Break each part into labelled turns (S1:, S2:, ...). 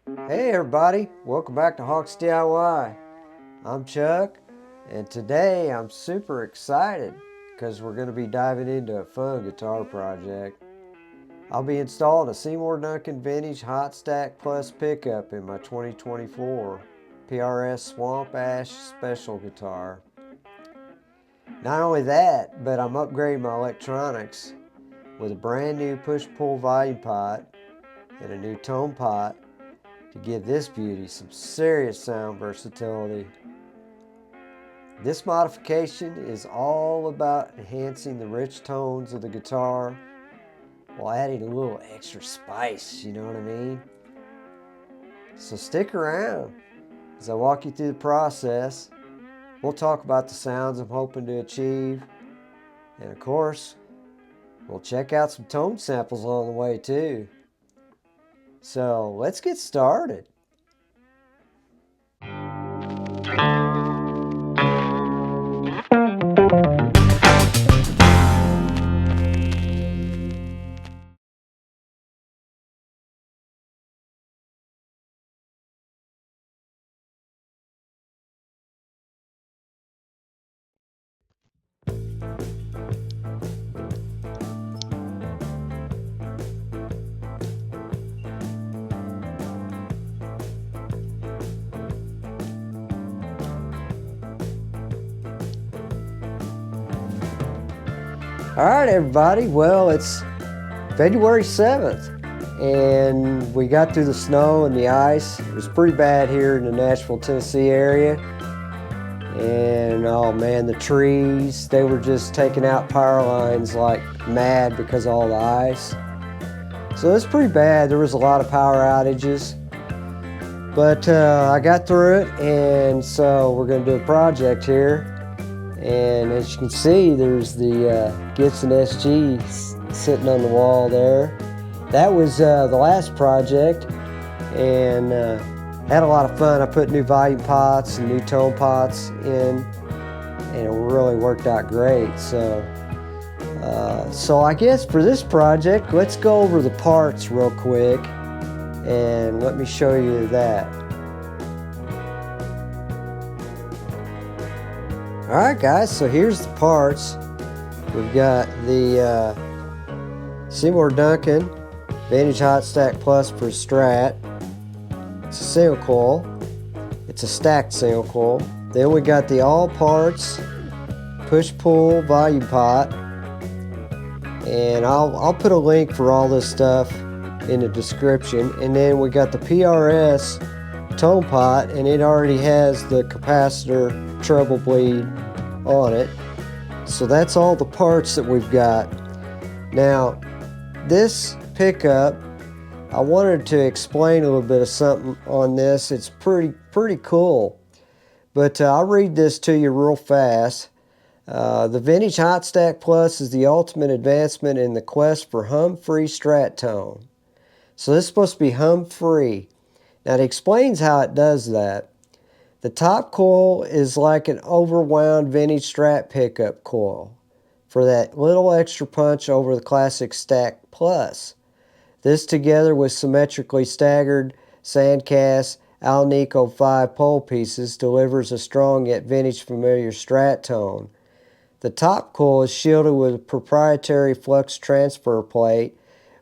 S1: Hey everybody, welcome back to Hawks DIY. I'm Chuck, and today I'm super excited because we're going to be diving into a fun guitar project. I'll be installing a Seymour Duncan Vintage Hot Stack Plus pickup in my 2024 PRS Swamp Ash Special guitar. Not only that, but I'm upgrading my electronics with a brand new push-pull volume pot and a new tone pot to give this beauty some serious sound versatility. This modification is all about enhancing the rich tones of the guitar while adding a little extra spice, you know what I mean? So stick around as I walk you through the process. We'll talk about the sounds I'm hoping to achieve, and of course, we'll check out some tone samples along the way too. So let's get started. All right, everybody. Well, it's February 7th, and we got through the snow and the ice. It was pretty bad here in the Nashville, Tennessee area. And oh man, the trees, they were just taking out power lines like mad because of all the ice. So it's pretty bad. There was a lot of power outages. But I got through it, and so we're going to do a project here. And as you can see, there's the Gibson SG sitting on the wall there. That was the last project, and had a lot of fun. I put new volume pots and new tone pots in, and it really worked out great. So I guess for this project, let's go over the parts real quick, and let me show you that. Alright guys, so here's the parts. We've got the Seymour Duncan Vintage Hot Stack Plus for Strat. It's a single coil. It's a stacked single coil. Then we got the Allparts push-pull volume pot. And I'll put a link for all this stuff in the description. And then we got the PRS tone pot, and it already has the capacitor treble bleed on it. So that's all the parts that we've got. Now this pickup, I wanted to explain a little bit of something on this. It's pretty cool, but I'll read this to you real fast. The Vintage Hot Stack Plus is the ultimate advancement in the quest for hum-free Strat tone. So this is supposed to be hum-free. Now it explains how it does that. The top coil is like an overwound vintage Strat pickup coil for that little extra punch over the classic Stack Plus. This, together with symmetrically staggered sandcast Alnico 5 pole pieces, delivers a strong yet vintage familiar Strat tone. The top coil is shielded with a proprietary flux transfer plate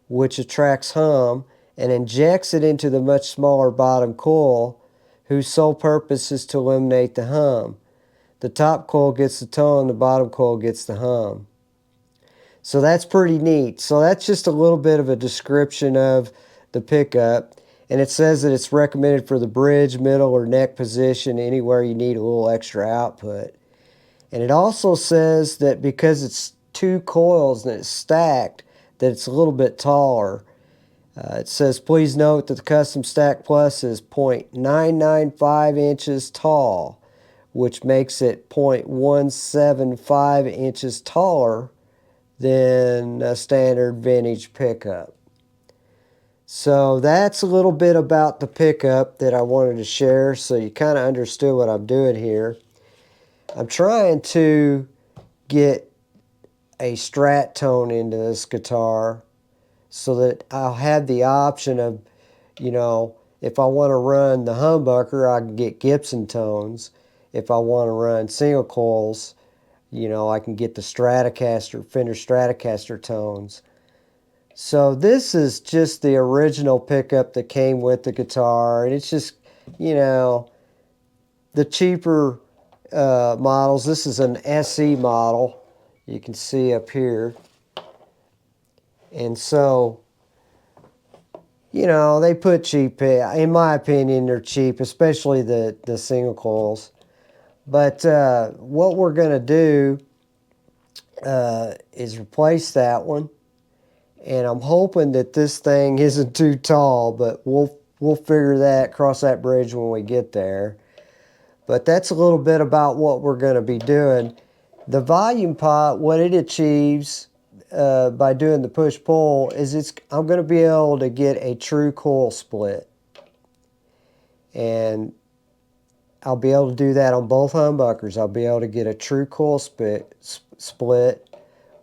S1: which attracts hum and injects it into the much smaller bottom coil, whose sole purpose is to eliminate the hum. The top coil gets the tone, the bottom coil gets the hum. So that's pretty neat. So that's just a little bit of a description of the pickup. And it says that it's recommended for the bridge, middle, or neck position, anywhere you need a little extra output. And it also says that because it's two coils and it's stacked, that it's a little bit taller. It says, please note that the Custom Stack Plus is 0.995 inches tall, which makes it 0.175 inches taller than a standard vintage pickup. So that's a little bit about the pickup that I wanted to share, so you kind of understood what I'm doing here. I'm trying to get a Strat tone into this guitar, so that I'll have the option of, you know, If I want to run the humbucker, I can get Gibson tones. If I want to run single coils, you know, I can get the Stratocaster, Fender Stratocaster tones. So this is just the original pickup that came with the guitar, and it's just, you know, the cheaper models. This is an SE model, you can see up here. And so, you know, they put cheap, in my opinion, they're cheap, especially the single coils. But what we're going to do is replace that one. And I'm hoping that this thing isn't too tall, but we'll figure that, cross that bridge when we get there. But that's a little bit about what we're going to be doing. The volume pot, what it achieves by doing the push-pull is I'm going to be able to get a true coil split. And I'll be able to do that on both humbuckers. I'll be able to get a true coil split,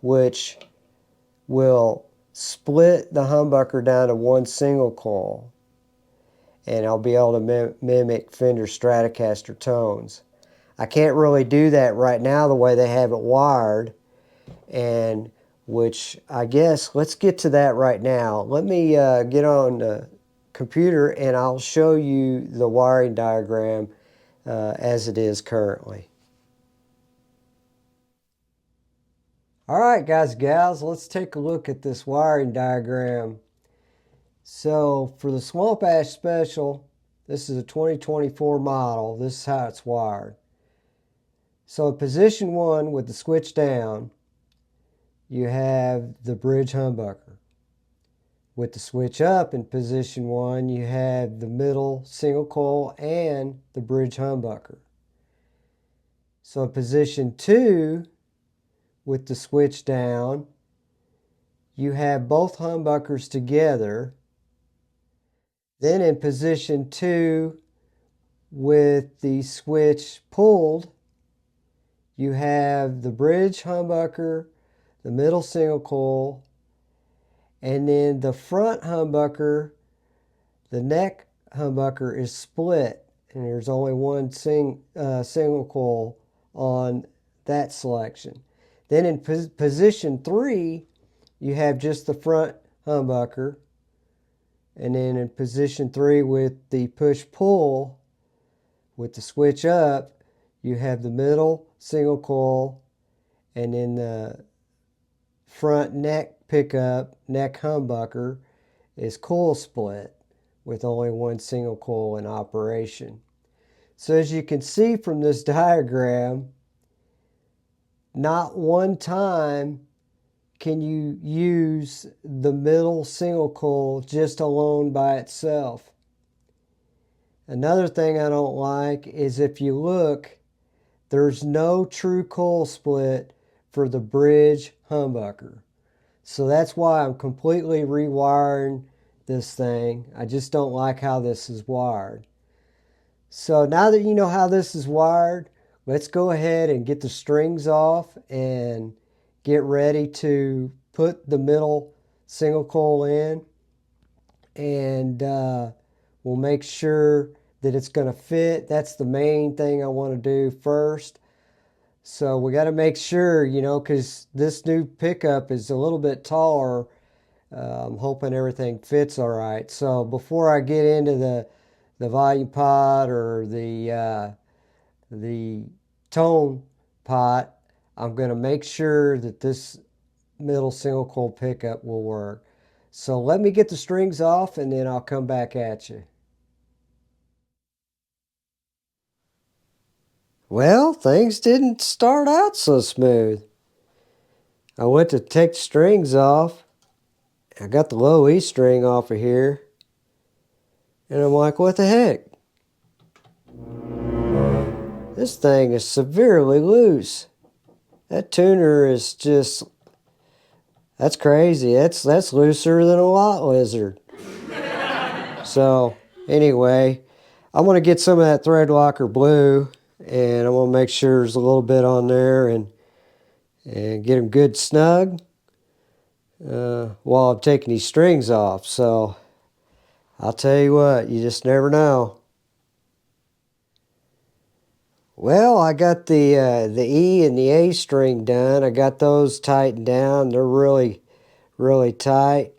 S1: which will split the humbucker down to one single coil. And I'll be able to mimic Fender Stratocaster tones. I can't really do that right now the way they have it wired, and which I guess, let's get to that right now. Let me get on the computer and I'll show you the wiring diagram as it is currently. Alright guys and gals, let's take a look at this wiring diagram. So for the Swamp Ash Special, this is a 2024 model. This is how it's wired. So in position 1 with the switch down, you have the bridge humbucker. With the switch up in position 1, you have the middle single coil and the bridge humbucker. So in position 2, with the switch down, you have both humbuckers together. Then in position 2, with the switch pulled, you have the bridge humbucker, the middle single coil, and then the front humbucker, the neck humbucker is split, and there's only one single coil on that selection. Then in position 3, you have just the front humbucker, and then in position 3 with the push-pull, with the switch up, you have the middle single coil, and then the front neck pickup, neck humbucker, is coil split with only one single coil in operation. So as you can see from this diagram, not one time can you use the middle single coil just alone by itself. Another thing I don't like is if you look, there's no true coil split for the bridge humbucker. So that's why I'm completely rewiring this thing. I just don't like how this is wired. So now that you know how this is wired, let's go ahead and get the strings off and get ready to put the middle single coil in. And we'll make sure that it's going to fit. That's the main thing I want to do first. So we got to make sure, you know, because this new pickup is a little bit taller. I'm hoping everything fits all right. So before I get into the volume pot or the tone pot, I'm going to make sure that this middle single coil pickup will work. So let me get the strings off and then I'll come back at you. Well, things didn't start out so smooth. I went to take the strings off. I got the low E string off of here. And I'm like, what the heck? This thing is severely loose. That tuner is just, that's crazy. That's looser than a lot lizard. So anyway, I want to get some of that thread locker blue, and I want to make sure there's a little bit on there and get them good snug while I'm taking these strings off. So I'll tell you what, you just never know. Well, I got the E and the A string done. I got those tightened down. They're really, really tight.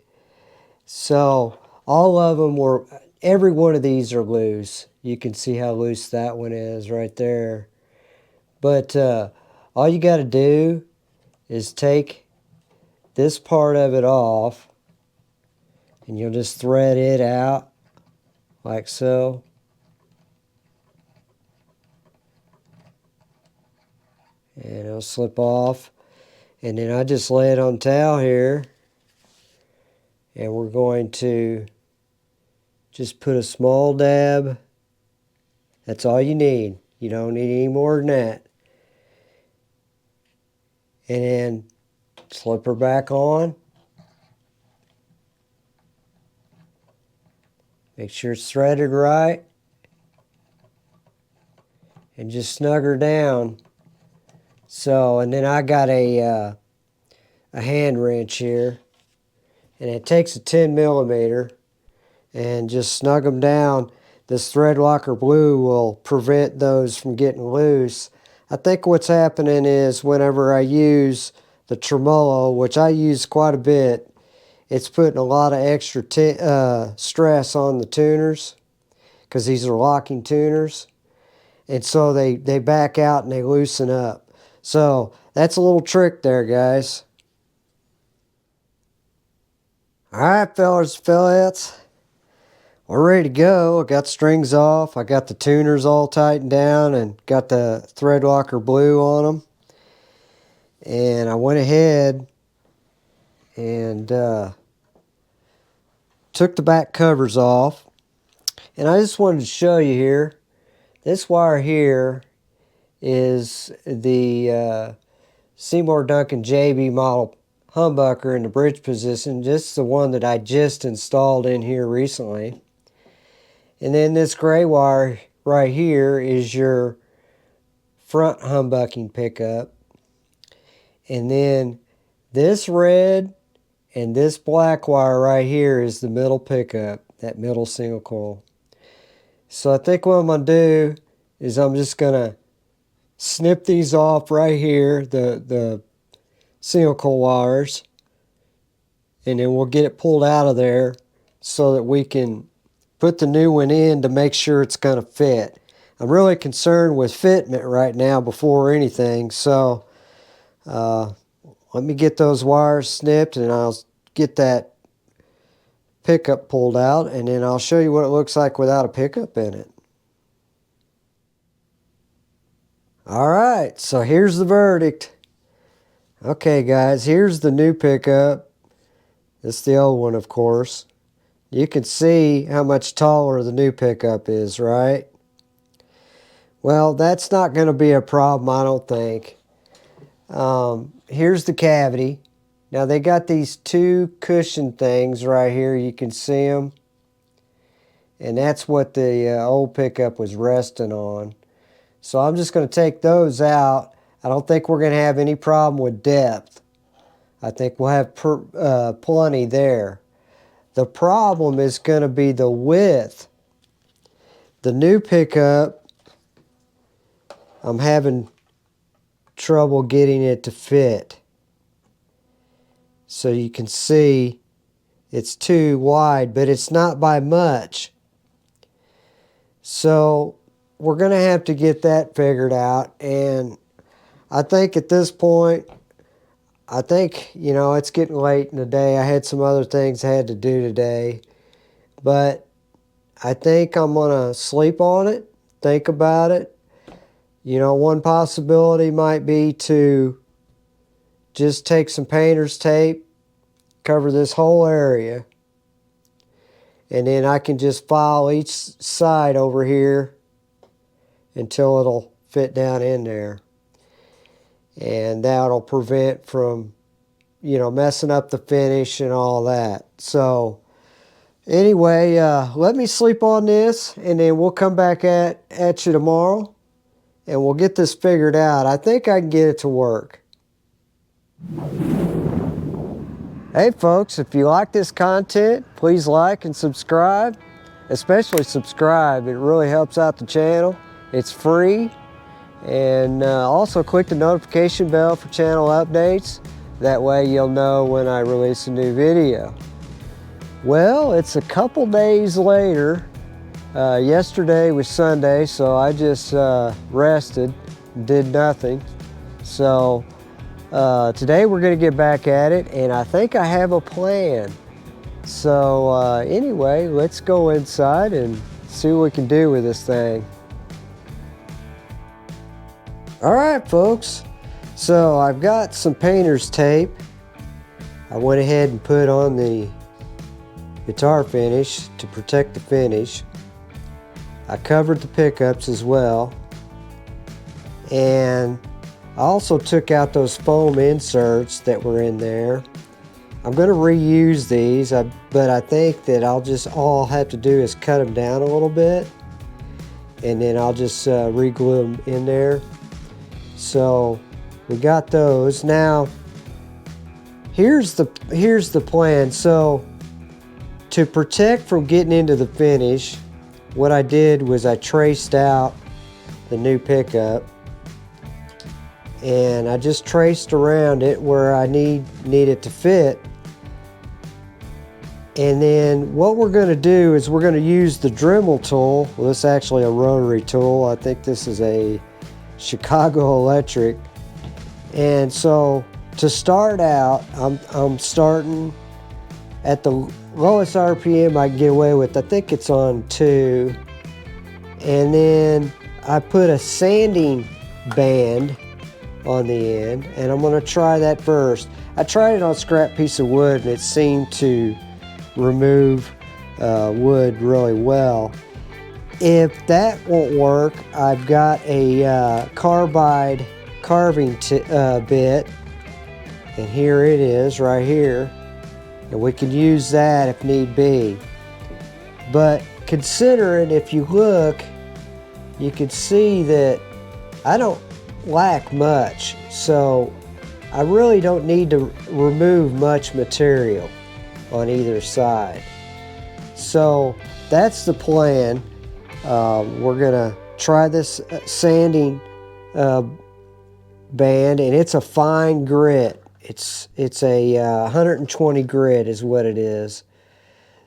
S1: So all of them were, every one of these are loose. You can see how loose that one is right there. But all you got to do is take this part of it off, and you'll just thread it out like so. And it'll slip off. And then I just lay it on towel here, and we're going to just put a small dab. That's all you need. You don't need any more than that. And then slip her back on. Make sure it's threaded right. And just snug her down. So, and then I got a hand wrench here. And it takes a 10 millimeter. And just snug them down. This thread locker glue will prevent those from getting loose. I think what's happening is whenever I use the tremolo, which I use quite a bit, it's putting a lot of extra stress on the tuners, because these are locking tuners. And so they back out and they loosen up. So that's a little trick there, guys. All right, fellas and fillettes. We're ready to go. I got strings off. I got the tuners all tightened down and got the thread locker glue on them. And I went ahead and took the back covers off. And I just wanted to show you here. This wire here is the Seymour Duncan JB model humbucker in the bridge position. Just the one that I just installed in here recently. And then this gray wire right here is your front humbucking pickup. And then this red and this black wire right here is the middle pickup, that middle single coil. So I think what I'm going to do is I'm just going to snip these off right here, the single coil wires. And then we'll get it pulled out of there so that we can put the new one in to make sure it's going to fit. I'm really concerned with fitment right now before anything, so let me get those wires snipped and I'll get that pickup pulled out, and then I'll show you what it looks like without a pickup in it. Alright, so here's the verdict. Okay guys, here's the new pickup. This is the old one, of course. You can see how much taller the new pickup is, right? Well, that's not going to be a problem, I don't think. Here's the cavity. Now they got these two cushion things right here. You can see them. And that's what the old pickup was resting on. So I'm just going to take those out. I don't think we're going to have any problem with depth. I think we'll have plenty there. The problem is going to be the width. The new pickup, I'm having trouble getting it to fit. So you can see it's too wide, but it's not by much. So we're going to have to get that figured out. And I think at this point, I think, you know, it's getting late in the day. I had some other things I had to do today. But I think I'm going to sleep on it, think about it. You know, one possibility might be to just take some painter's tape, cover this whole area, and then I can just file each side over here until it'll fit down in there. And that'll prevent from, you know, messing up the finish and all that. So anyway, let me sleep on this, and then we'll come back at you tomorrow, and we'll get this figured out. I think I can get it to work. Hey folks, if you like this content, please like and subscribe. especially subscribe. It really helps out the channel. It's free. And also click the notification bell for channel updates. That way you'll know when I release a new video. Well, it's a couple days later. Yesterday was Sunday, so I just rested, did nothing. So today we're gonna get back at it, and I think I have a plan. So anyway, let's go inside and see what we can do with this thing. All right, folks. So I've got some painter's tape. I went ahead and put on the guitar finish to protect the finish. I covered the pickups as well. And I also took out those foam inserts that were in there. I'm going to reuse these, but I think that all I'll have to do is cut them down a little bit, and then I'll just re-glue them in there. So we got those. Now here's the plan. So to protect from getting into the finish, what I did was I traced out the new pickup, and I just traced around it where I need it to fit. And then what we're going to do is we're going to use the Dremel tool. Well, this is actually a rotary tool. I think this is a Chicago Electric. And so to start out, I'm starting at the lowest RPM I can get away with. I think it's on 2. And then I put a sanding band on the end, and I'm going to try that first. I tried it on a scrap piece of wood, and it seemed to remove wood really well. If that won't work, I've got a carbide carving bit, and here it is right here, and we can use that if need be. But considering, if you look, you can see that I don't lack much, so I really don't need to remove much material on either side. So that's the plan. We're gonna try this sanding band, and it's a fine grit. It's a 120 grit is what it is.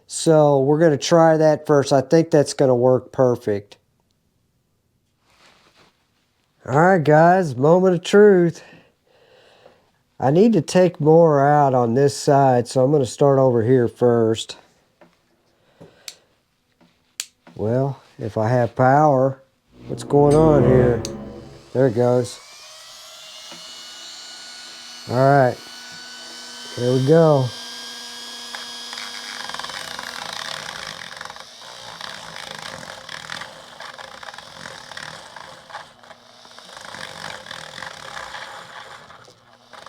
S1: So we're gonna try that first. I think that's gonna work perfect. All right, guys, moment of truth. I need to take more out on this side, so I'm going to start over here first. Well, if I have power, what's going on here? There it goes. All right, here we go.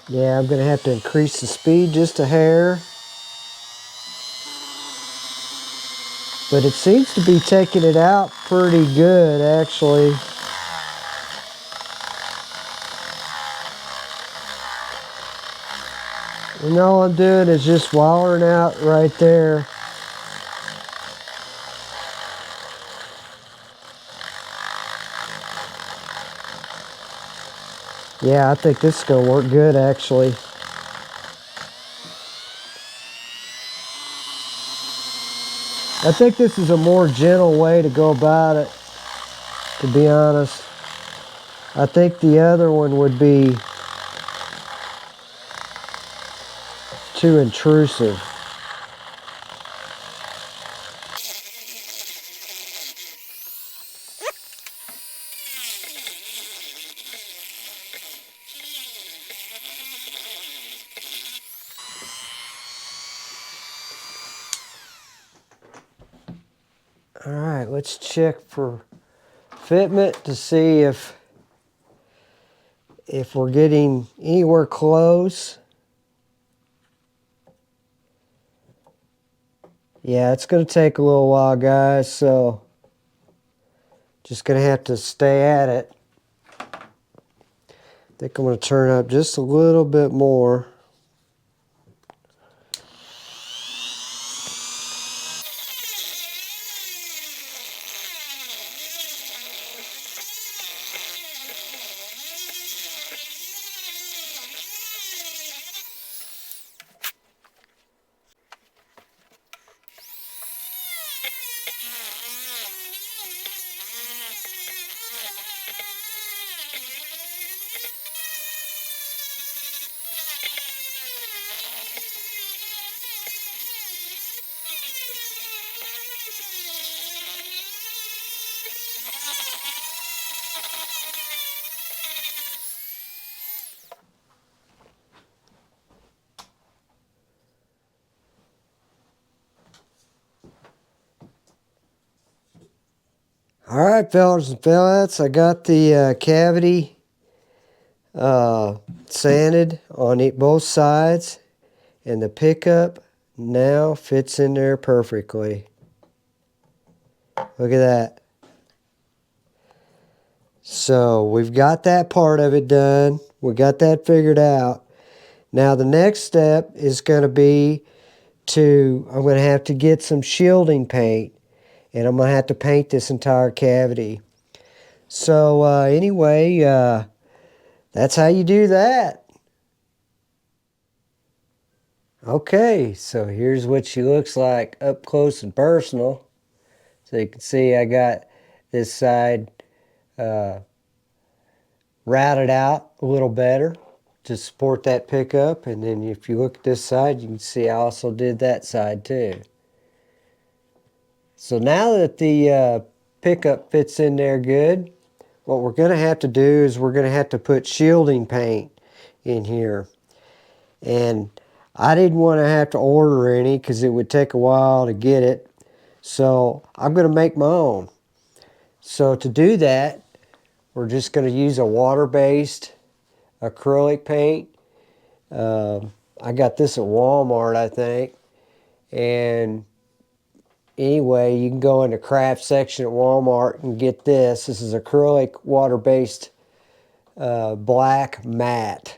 S1: Yeah, I'm going to have to increase the speed just a hair. But it seems to be taking it out pretty good, actually. And all I'm doing is just wallering out right there. Yeah, I think this is going to work good, actually. I think this is a more gentle way to go about it, to be honest. I think the other one would be too intrusive. All right, let's check for fitment to see if we're getting anywhere close. Yeah, it's going to take a little while, guys, so just going to have to stay at it. I think I'm going to turn up just a little bit more. All right, fellas and fellas, I got the cavity sanded on both sides, and the pickup now fits in there perfectly. Look at that. So we've got that part of it done. We got that figured out. Now the next step is going to be I'm going to have to get some shielding paint, and I'm going to have to paint this entire cavity. So anyway, that's how you do that. Okay, so here's what she looks like up close and personal. So you can see I got this side routed out a little better to support that pickup, and then if you look at this side, you can see I also did that side too. So now that the pickup fits in there good, what we're going to have to do is we're going to have to put shielding paint in here. And I didn't want to have to order any because it would take a while to get it. So I'm going to make my own. So to do that, we're just going to use a water-based acrylic paint. I got this at Walmart, I think. And anyway, you can go in the craft section at Walmart and get this. This is acrylic water-based black matte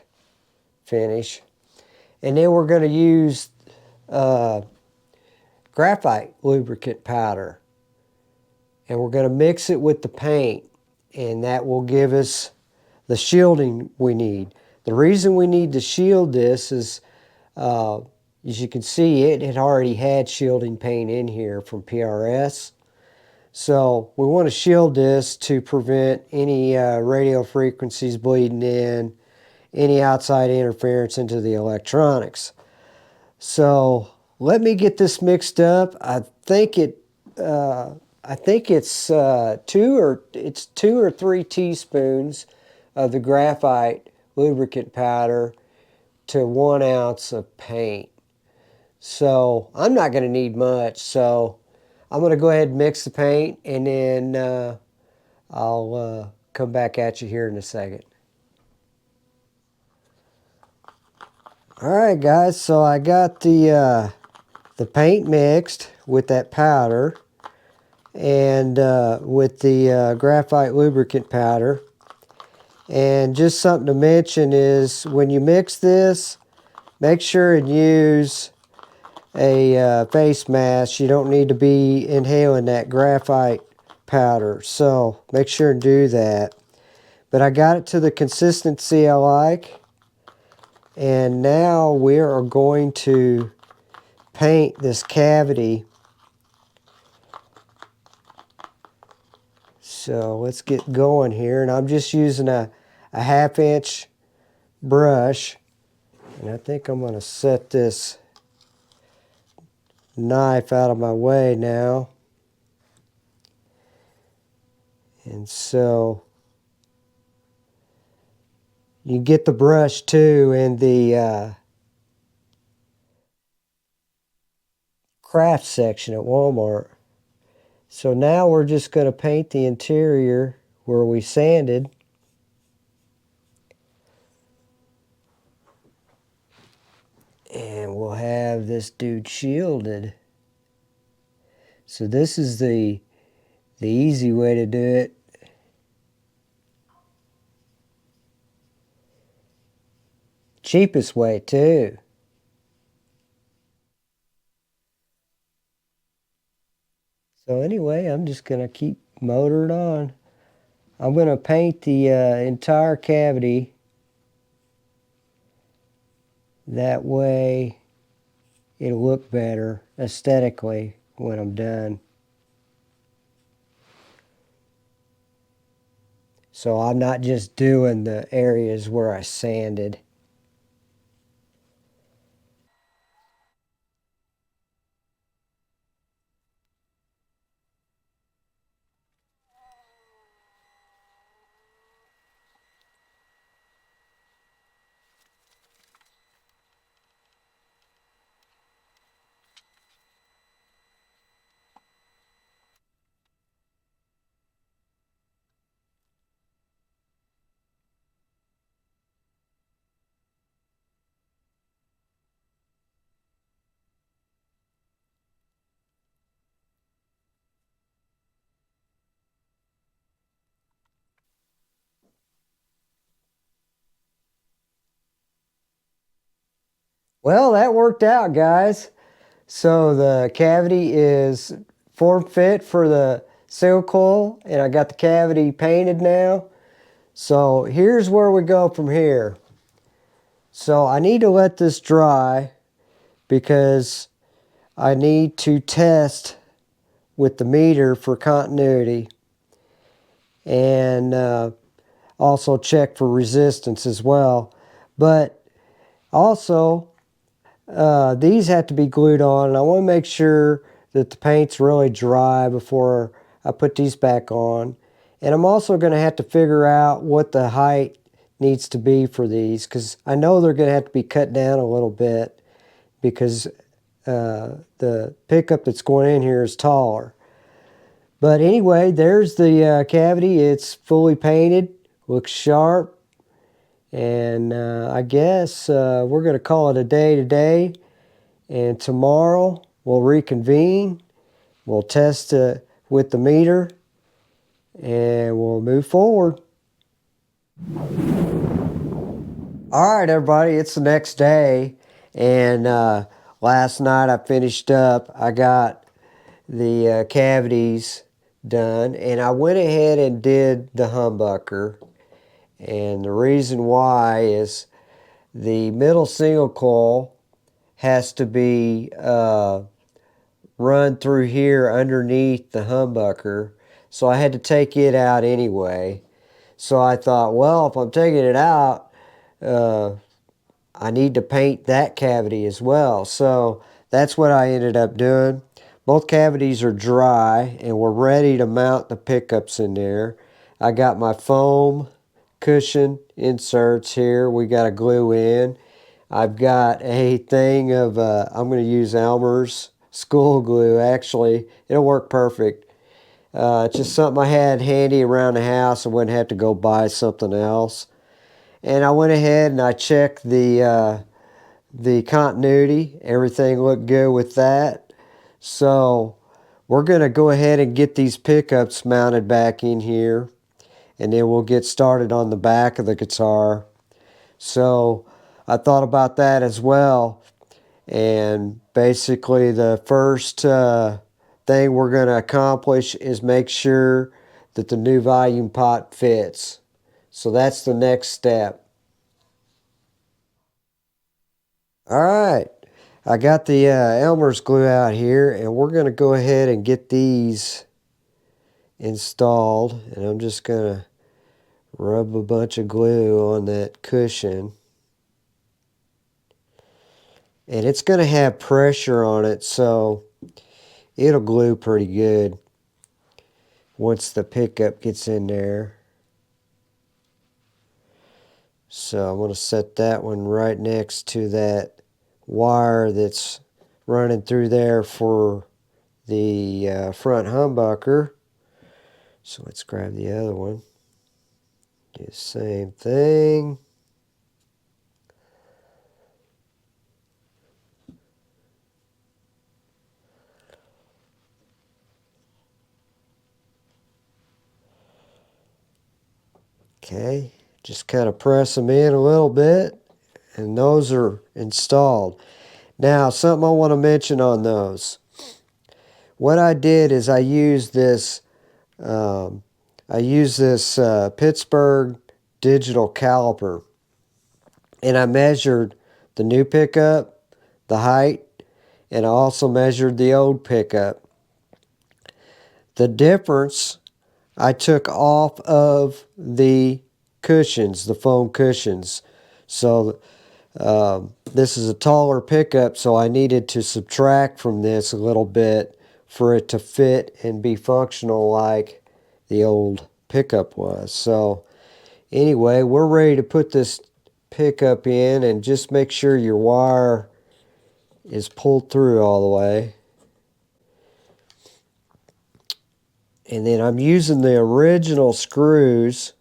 S1: finish. And then we're going to use graphite lubricant powder. And we're going to mix it with the paint. And that will give us the shielding we need. The reason we need to shield this is, as you can see, it had already had shielding paint in here from PRS. So we want to shield this to prevent any radio frequencies bleeding in, any outside interference into the electronics. So let me get this mixed up. I think it's 2 or 3 teaspoons of the graphite lubricant powder to 1 ounce of paint. So I'm not going to need much. So I'm going to go ahead and mix the paint, and then I'll come back at you here in a second. All right, guys. So I got the paint mixed with that powder and with the graphite lubricant powder. And just something to mention is when you mix this, make sure and use a face mask. You don't need to be inhaling that graphite powder, so make sure and do that. But I got it to the consistency I like, and now we are going to paint this cavity. So let's get going here, and I'm just using a 1/2 inch brush, and I think I'm going to set this knife out of my way now. And so you get the brush too in the craft section at Walmart. So now we're just going to paint the interior where we sanded. And we'll have this dude shielded. So this is the easy way to do it. Cheapest way too. So anyway, I'm just going to keep motoring on. I'm going to paint the entire cavity. That way it'll look better aesthetically when I'm done. So I'm not just doing the areas where I sanded. Well, that worked out, guys. So the cavity is form fit for the seal coil, and I got the cavity painted now. So here's where we go from here. So I need to let this dry because I need to test with the meter for continuity, and also check for resistance as well. But also, these have to be glued on, and I want to make sure that the paint's really dry before I put these back on. And I'm also going to have to figure out what the height needs to be for these, because I know they're going to have to be cut down a little bit because the pickup that's going in here is taller. But anyway, there's the cavity. It's fully painted, looks sharp. And I guess we're going to call it a day today. And tomorrow we'll reconvene. We'll test with the meter. And we'll move forward. All right, everybody. It's the next day. And last night I finished up. I got the cavities done. And I went ahead and did the humbucker. And the reason why is the middle single coil has to be run through here underneath the humbucker. So I had to take it out anyway. So I thought, well, if I'm taking it out, I need to paint that cavity as well. So that's what I ended up doing. Both cavities are dry and we're ready to mount the pickups in there. I got my foam cushion inserts here. We got to glue in. I've got a thing of, I'm going to use Elmer's school glue. Actually, it'll work perfect. It's just something I had handy around the house. I wouldn't have to go buy something else. And I went ahead and I checked the continuity. Everything looked good with that. So we're going to go ahead and get these pickups mounted back in here. And then we'll get started on the back of the guitar. So I thought about that as well. And basically the first thing we're going to accomplish is make sure that the new volume pot fits. So that's the next step. All right. I got the Elmer's glue out here, and we're going to go ahead and get these installed. And I'm just going to rub a bunch of glue on that cushion. And it's going to have pressure on it, so it'll glue pretty good once the pickup gets in there. So I'm going to set that one right next to that wire that's running through there for the front humbucker. So let's grab the other one. Do the same thing. Okay, just kind of press them in a little bit, and those are installed. Now, something I want to mention on those. What I did is I used this Pittsburgh digital caliper, and I measured the new pickup, the height, and I also measured the old pickup. The difference I took off of the cushions, the foam cushions. So this is a taller pickup, so I needed to subtract from this a little bit for it to fit and be functional like the old pickup was. So anyway, we're ready to put this pickup in, and just make sure your wire is pulled through all the way. And then I'm using the original screws,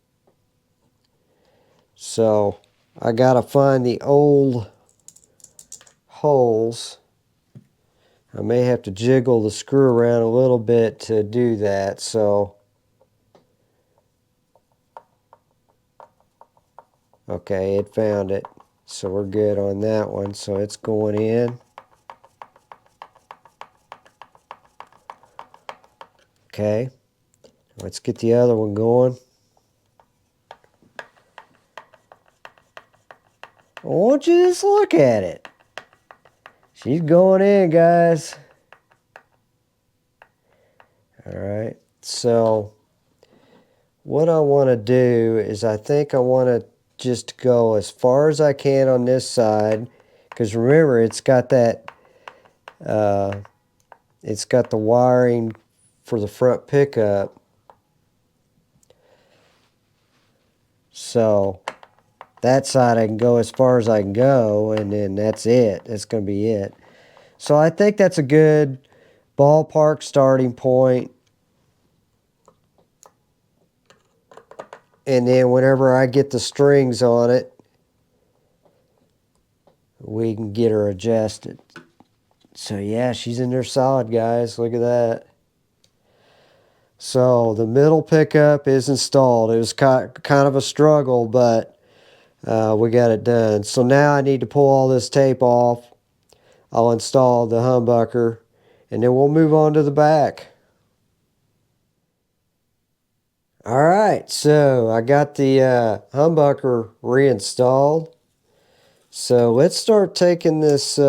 S1: so I gotta find the old holes. I may have to jiggle the screw around a little bit to do that. So okay, it found it. So we're good on that one. So it's going in. Okay. Let's get the other one going. I want you to just look at it. She's going in, guys. Alright. So what I want to do is I think I want to just go as far as I can on this side, because remember it's got that it's got the wiring for the front pickup. So that side I can go as far as I can go, and then that's it. That's going to be it. So I think that's a good ballpark starting point. And then whenever I get the strings on it, we can get her adjusted. So yeah, she's in there solid, guys. Look at that. So the middle pickup is installed. It was kind of a struggle, but we got it done. So now I need to pull all this tape off. I'll install the humbucker, and then we'll move on to the back. Alright, so I got the humbucker reinstalled. So let's start taking this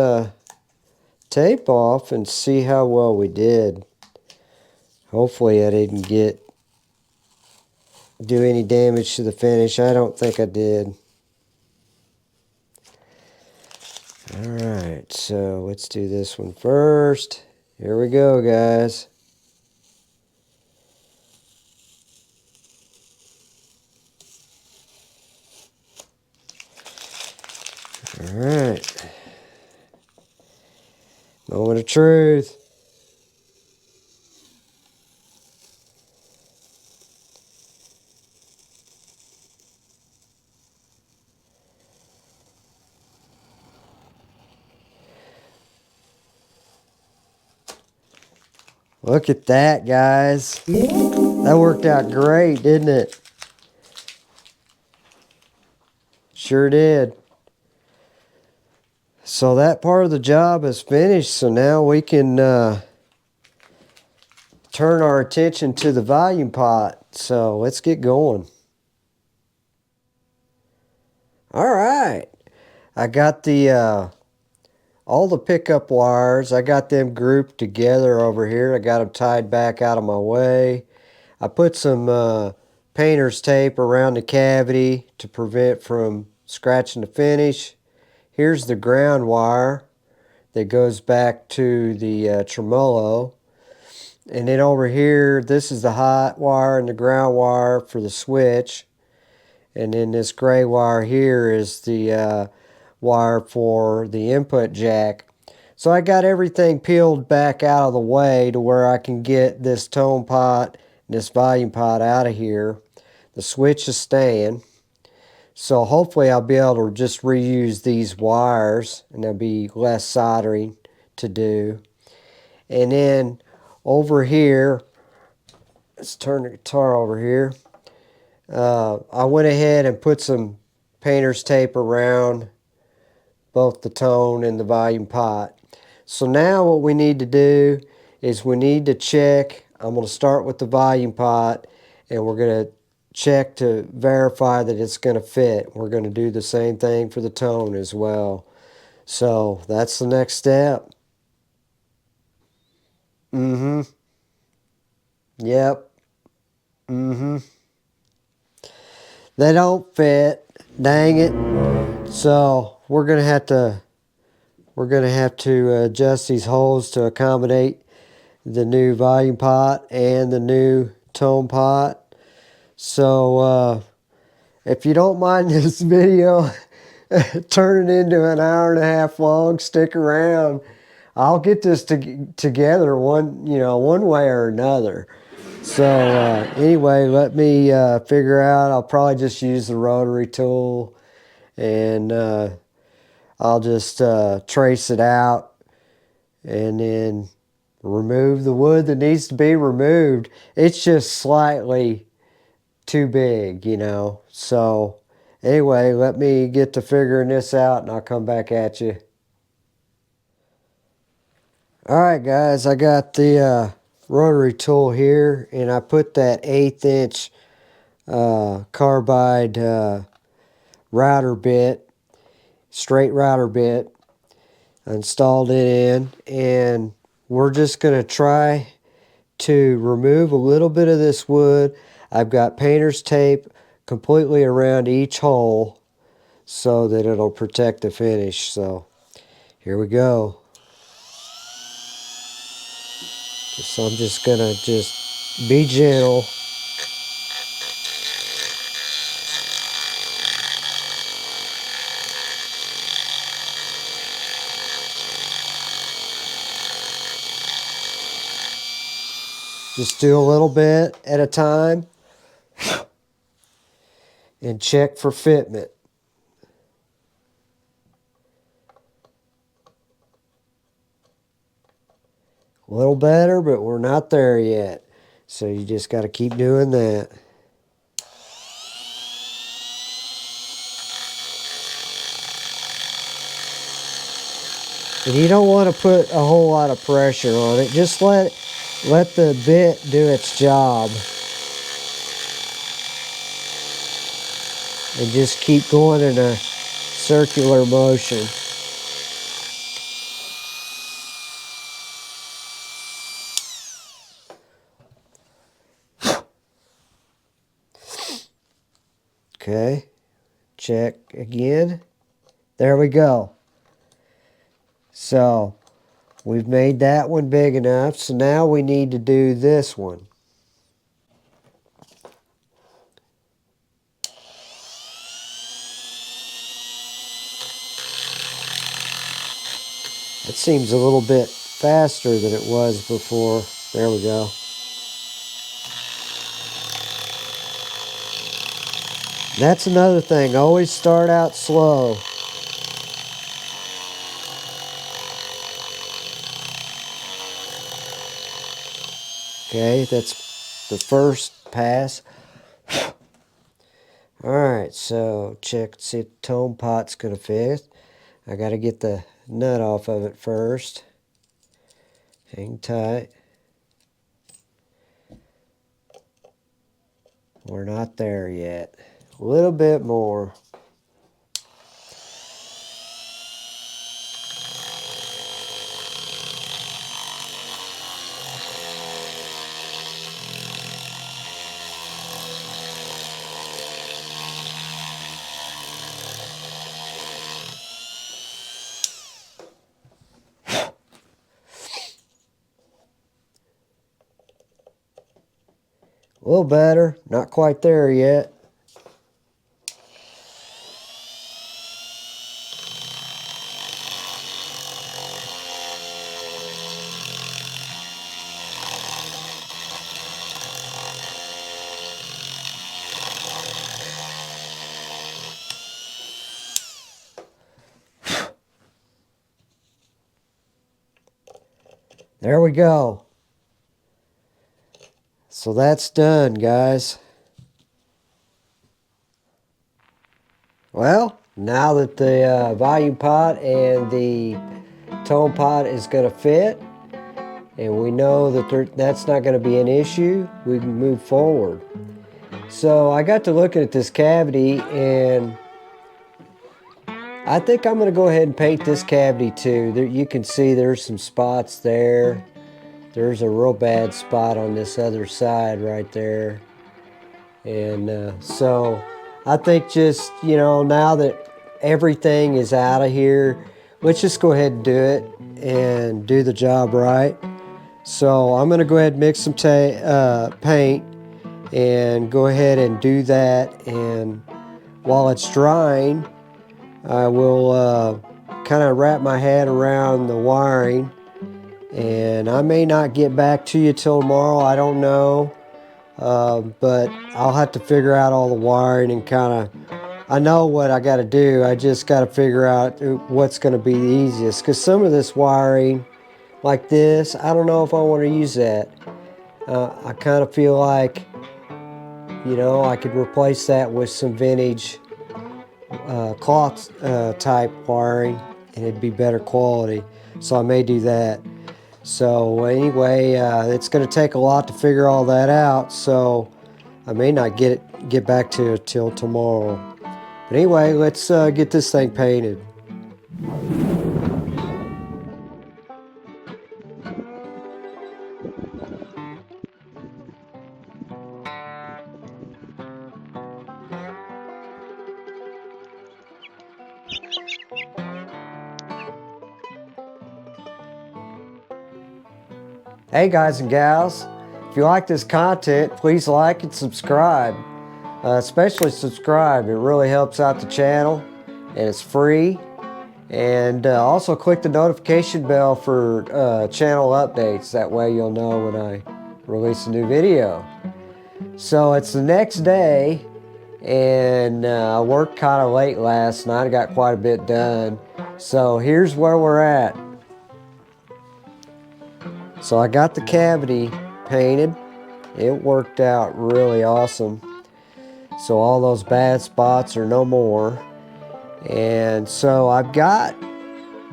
S1: tape off and see how well we did. Hopefully I didn't do any damage to the finish. I don't think I did. Alright, so let's do this one first. Here we go, guys. Alright. Moment of truth. Look at that, guys. That worked out great, didn't it? Sure did. So that part of the job is finished. So now we can turn our attention to the volume pot. So let's get going. All right. I got the all the pickup wires. I got them grouped together over here. I got them tied back out of my way. I put some painter's tape around the cavity to prevent from scratching the finish. Here's the ground wire that goes back to the tremolo. And then over here, this is the hot wire and the ground wire for the switch. And then this gray wire here is the wire for the input jack. So I got everything peeled back out of the way to where I can get this tone pot and this volume pot out of here. The switch is staying. So hopefully I'll be able to just reuse these wires, and there'll be less soldering to do. And then over here, let's turn the guitar over here. I went ahead and put some painter's tape around both the tone and the volume pot. So now what we need to do is we need to check. I'm going to start with the volume pot, and we're going to check to verify that it's going to fit. We're going to do the same thing for the tone as well. So that's the next step. Yep. They don't fit. Dang it. So we're gonna have to adjust these holes to accommodate the new volume pot and the new tone pot. So if you don't mind this video turning into an hour and a half long, stick around. I'll get this together one way or another. So anyway, let me figure out. I'll probably just use the rotary tool, and I'll just trace it out and then remove the wood that needs to be removed. It's just slightly too big, So Anyway, let me get to figuring this out and I'll come back at you. Alright guys, I got the rotary tool here, and I put that 1/8 inch carbide router bit, straight router bit. I installed it in, and we're just going to try to remove a little bit of this wood. I've got painter's tape completely around each hole so that it'll protect the finish. So here we go. So I'm just going to just be gentle. Just do a little bit at a time and check for fitment. A little better, but we're not there yet. So you just got to keep doing that. And you don't want to put a whole lot of pressure on it. Just let the bit do its job. And just keep going in a circular motion. Okay, check again. There we go. So we've made that one big enough. So now we need to do this one. It seems a little bit faster than it was before. There we go. That's another thing. Always start out slow. Okay, that's the first pass. Alright, so check, see if the tone pot's going to fit. I got to get the nut off of it first. Hang tight. We're not there yet. A little bit more. A little better, not quite there yet. There we go. So that's done, guys. Well, now that the volume pot and the tone pot is going to fit, and we know that that's not going to be an issue, we can move forward. So I got to looking at this cavity, and I think I'm going to go ahead and paint this cavity too. There, you can see there's some spots there. There's a real bad spot on this other side right there. And so I think just, you know, now that everything is out of here, let's just go ahead and do it and do the job right. So I'm going to go ahead and mix some paint and go ahead and do that. And while it's drying, I will kind of wrap my head around the wiring. And I may not get back to you till tomorrow, I don't know. But I'll have to figure out all the wiring and kind of, I know what I got to do. I just got to figure out what's going to be the easiest. Because some of this wiring, like this, I don't know if I want to use that. I kind of feel like, you know, I could replace that with some vintage cloth type wiring, and it'd be better quality. So I may do that. So anyway, it's going to take a lot to figure all that out. So I may not get back to it till tomorrow. But anyway, let's get this thing painted. Hey guys and gals, if you like this content, please like and subscribe. Especially subscribe, it really helps out the channel and it's free. And also click the notification bell for channel updates, that way you'll know when I release a new video. So it's the next day, and I worked kind of late last night. I got quite a bit done. So here's where we're at. So I got the cavity painted. It worked out really awesome. So all those bad spots are no more. And so I've got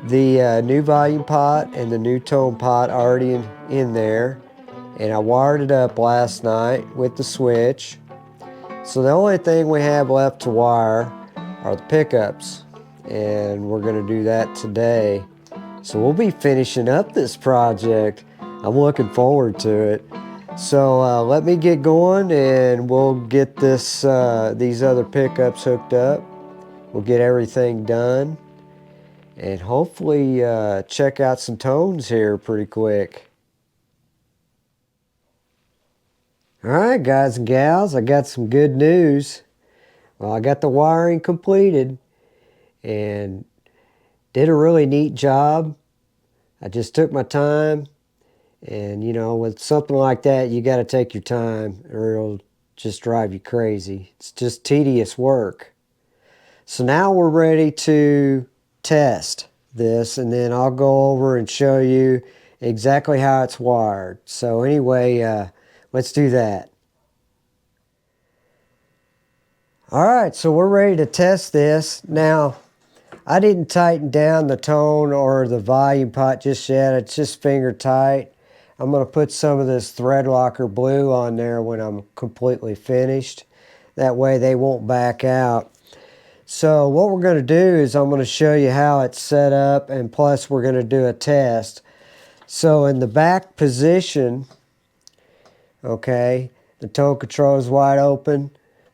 S1: the new volume pot and the new tone pot already in there. And I wired it up last night with the switch. So the only thing we have left to wire are the pickups. And we're going to do that today. So we'll be finishing up this project. I'm looking forward to it. So let me get going and we'll get this these other pickups hooked up. We'll get everything done and hopefully check out some tones here pretty quick. Alright guys and gals, I got some good news. Well, I got the wiring completed and did a really neat job. I just took my time. And you know, with something like that, you got to take your time or it'll just drive you crazy. It's just tedious work. So now we're ready to test this, and then I'll go over and show you exactly how it's wired. So anyway, let's do that. Alright, so we're ready to test this. Now, I didn't tighten down the tone or the volume pot just yet. It's just finger tight. I'm going to put some of this thread locker blue on there when I'm completely finished. That way they won't back out. So what we're going to do is I'm going to show you how it's set up, and plus we're going to do a test. So in the back position, okay, the tone control is wide open,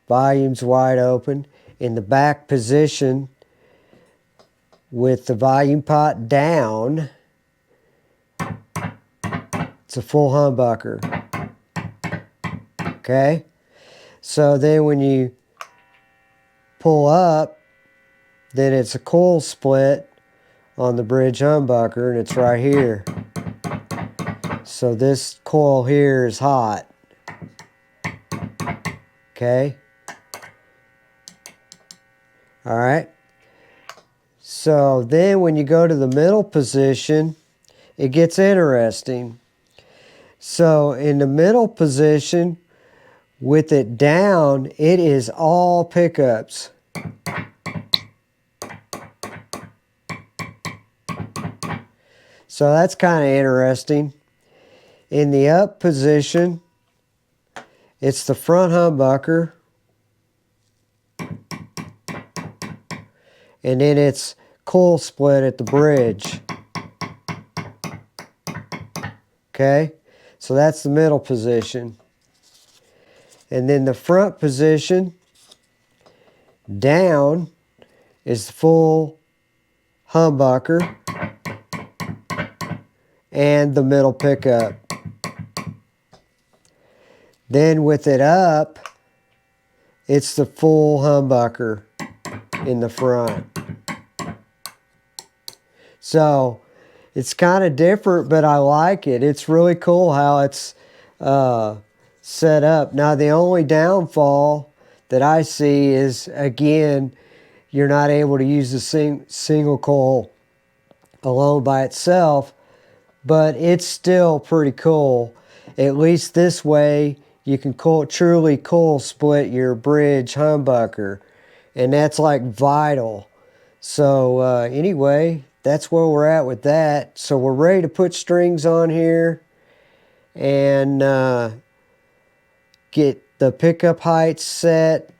S1: volume's wide open. In the back position with the volume pot down, it's a full humbucker. Okay? So then when you pull up, then it's a coil split on the bridge humbucker, and it's right here. So this coil here is hot. Okay? Alright? So then when you go to the middle position, it gets interesting. So in the middle position, with it down, it is all pickups. So that's kind of interesting. In the up position, it's the front humbucker. And then it's coil split at the bridge. Okay? So that's the middle position. And then the front position, down, is the full humbucker and the middle pickup. Then with it up, it's the full humbucker in the front. So it's kind of different, but I like it. It's really cool how it's set up. Now the only downfall that I see is, again, you're not able to use the single coil alone by itself, but it's still pretty cool. At least this way you can truly coil split your bridge humbucker. and that's like vital. So anyway, that's where we're at with that. So we're ready to put strings on here and get the pickup heights set,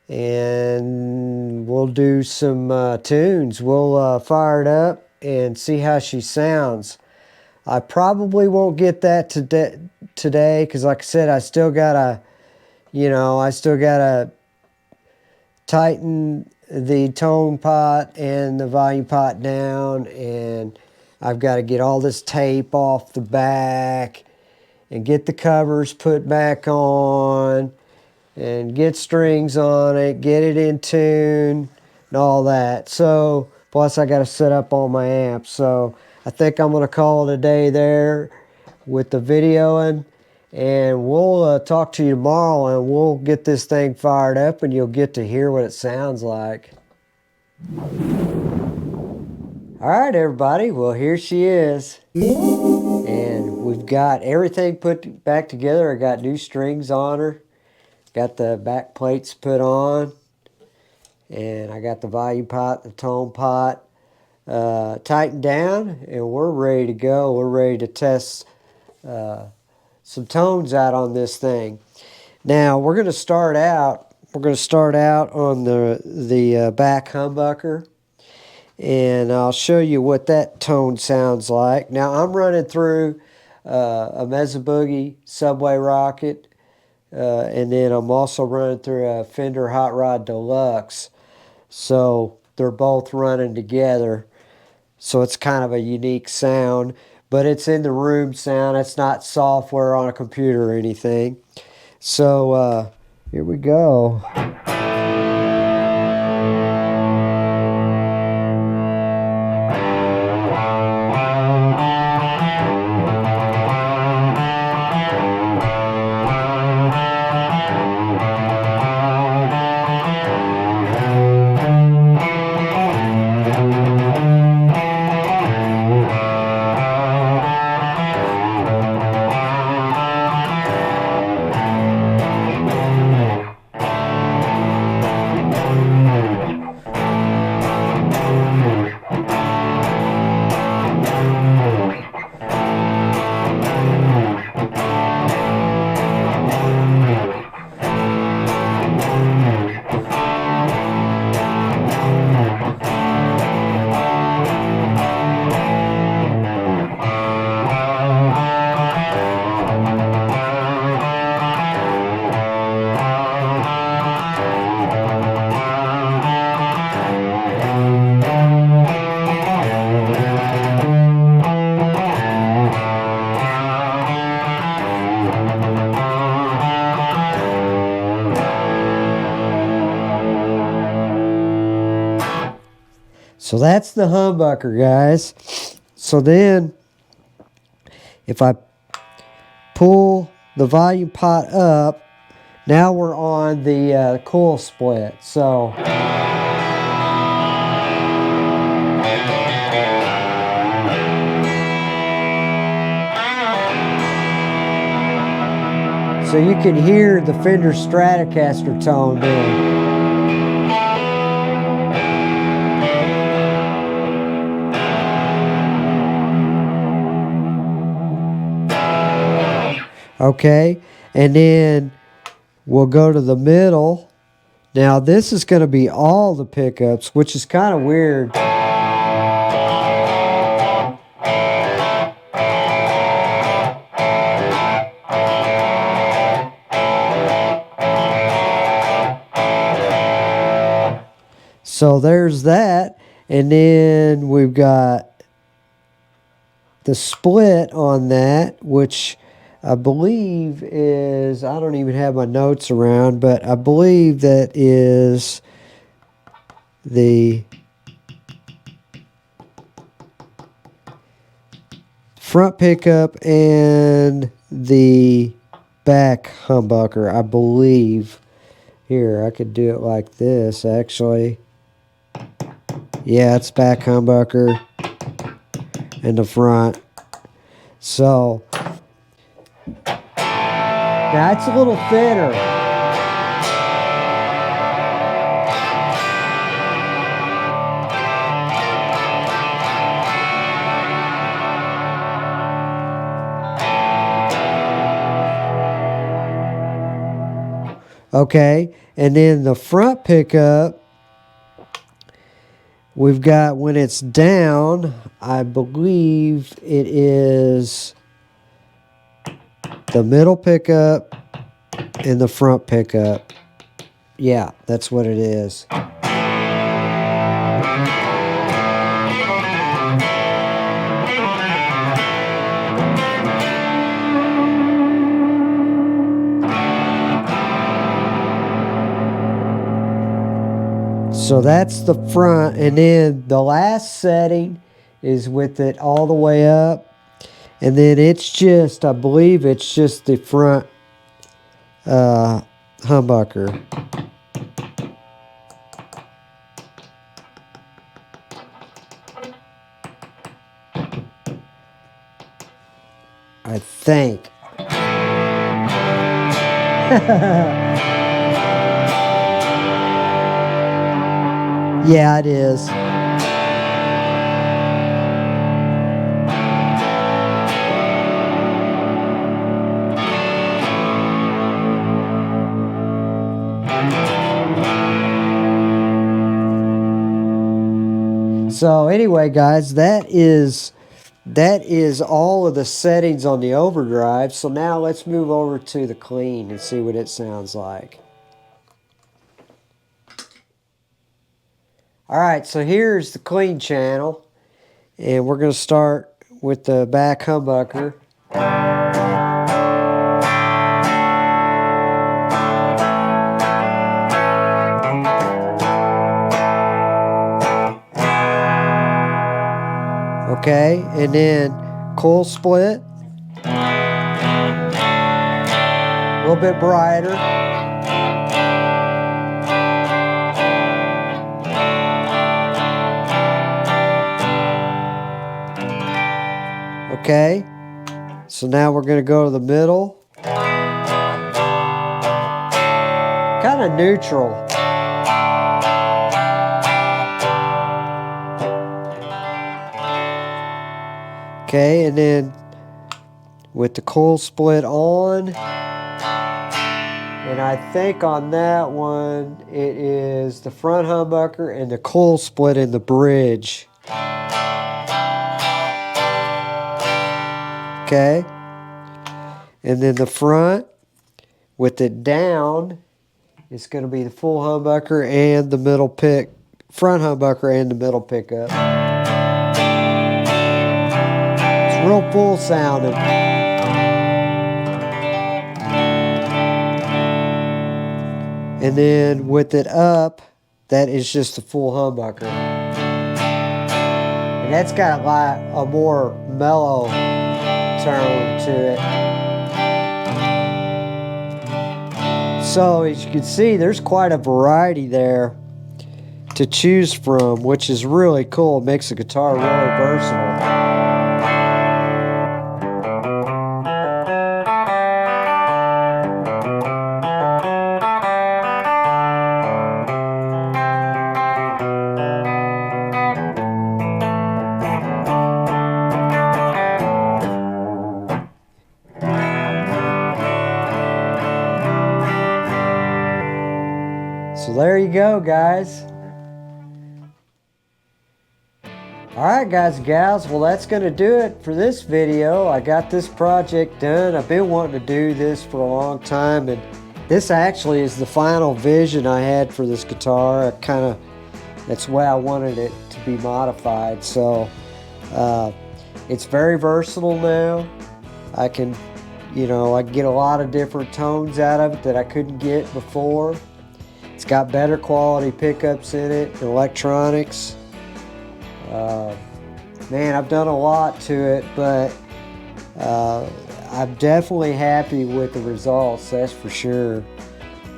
S1: and we'll do some tunes. We'll fire it up and see how she sounds. I probably won't get that today because, like I said, I still gotta tighten the tone pot and the volume pot down, and I've got to get all this tape off the back and get the covers put back on and get strings on it, get it in tune and all that. So plus I got to set up all my amps. So I think I'm going to call it a day there with the videoing, and we'll talk to you tomorrow, and we'll get this thing fired up and you'll get to hear what it sounds like. All right, everybody. Well, here she is. And we've got everything put back together. I got new strings on her. Got the back plates put on. And I got the volume pot, the tone pot tightened down. And we're ready to go. We're ready to test some tones out on this thing. Now, we're going to start out. We're going to start out on the back humbucker. And I'll show you what that tone sounds like. Now, I'm running through a Mesa Boogie Subway Rocket, and then I'm also running through a Fender Hot Rod Deluxe. So they're both running together. So it's kind of a unique sound, but it's in the room sound. It's not software on a computer or anything. So here we go. So that's the humbucker, guys. So then, if I pull the volume pot up, now we're on the coil split. So you can hear the Fender Stratocaster tone there. Okay, and then we'll go to the middle. Now this is going to be all the pickups, which is kind of weird. So there's that, and then we've got the split on that, which I believe is, I don't even have my notes around, but I believe that is the front pickup and the back humbucker, I believe. Here, I could do it like this, actually. Yeah, it's back humbucker and the front. So now it's a little thinner. Okay, and then the front pickup, we've got when it's down, I believe it is the middle pickup and the front pickup. Yeah, that's what it is. So that's the front, and then the last setting is with it all the way up, and then it's just, I believe it's just the front humbucker. I think. Yeah, it is. So anyway, guys, that is all of the settings on the overdrive. So now let's move over to the clean and see what it sounds like. All right, so here's the clean channel, and we're going to start with the back humbucker. Okay, and then coil split, a little bit brighter. Okay, so now we're going to go to the middle. Kind of neutral. Okay, and then with the coil split on, and I think on that one it is the front humbucker and the coil split in the bridge. Okay, and then the front with it down, it's going to be the full humbucker and the middle front humbucker and the middle pickup. It's real full sounding. And then with it up, that is just the full humbucker. And that's got like a more mellow tone to it. So as you can see, there's quite a variety there to choose from, which is really cool. It makes the guitar really versatile. So there you go, guys. Alright guys and gals, well that's going to do it for this video. I got this project done. I've been wanting to do this for a long time, and this actually is the final vision I had for this guitar. That's the way I wanted it to be modified. So it's very versatile now. I can get a lot of different tones out of it that I couldn't get before. It's got better quality pickups in it, and electronics. Man, I've done a lot to it, but I'm definitely happy with the results, that's for sure.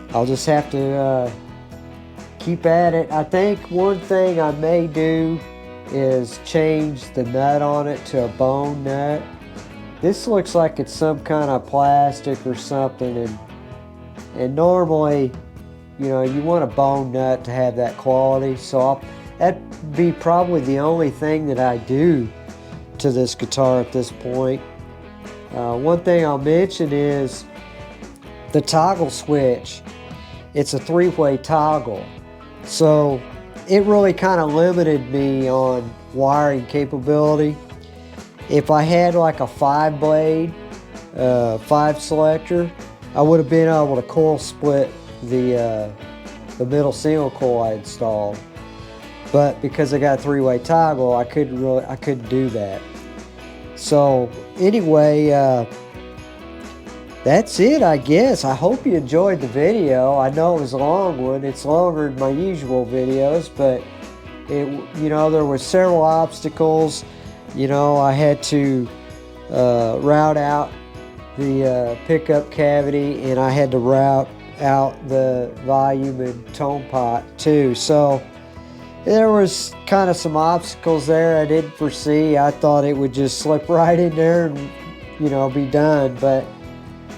S1: I'll just have to keep at it. I think one thing I may do is change the nut on it to a bone nut. This looks like it's some kind of plastic or something, and normally, you want a bone nut to have that quality, so that'd be probably the only thing that I do to this guitar at this point. One thing I'll mention is the toggle switch. it's a 3-way toggle. So it really kind of limited me on wiring capability. If I had like a 5-blade, 5 selector, I would have been able to coil split the middle single coil I installed. But because I got a 3-way toggle, I couldn't do that. So anyway, that's it, I guess. I hope you enjoyed the video. I know it was a long one. It's longer than my usual videos, but there were several obstacles. I had to route out the pickup cavity, and I had to route out the volume and tone pot too. So there was kind of some obstacles there I didn't foresee. I thought it would just slip right in there and be done, but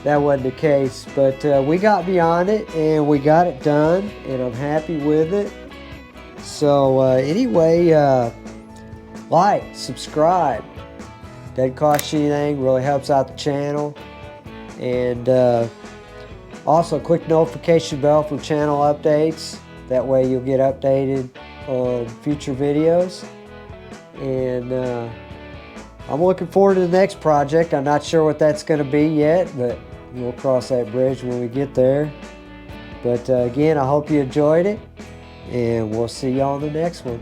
S1: that wasn't the case. But we got beyond it and we got it done, and I'm happy with it. So anyway, like, subscribe. Doesn't cost you anything, really helps out the channel. And also click notification bell for channel updates. That way you'll get updated on future videos. And I'm looking forward to the next project. I'm not sure what that's going to be yet, but we'll cross that bridge when we get there. But again, I hope you enjoyed it, and we'll see you on the next one.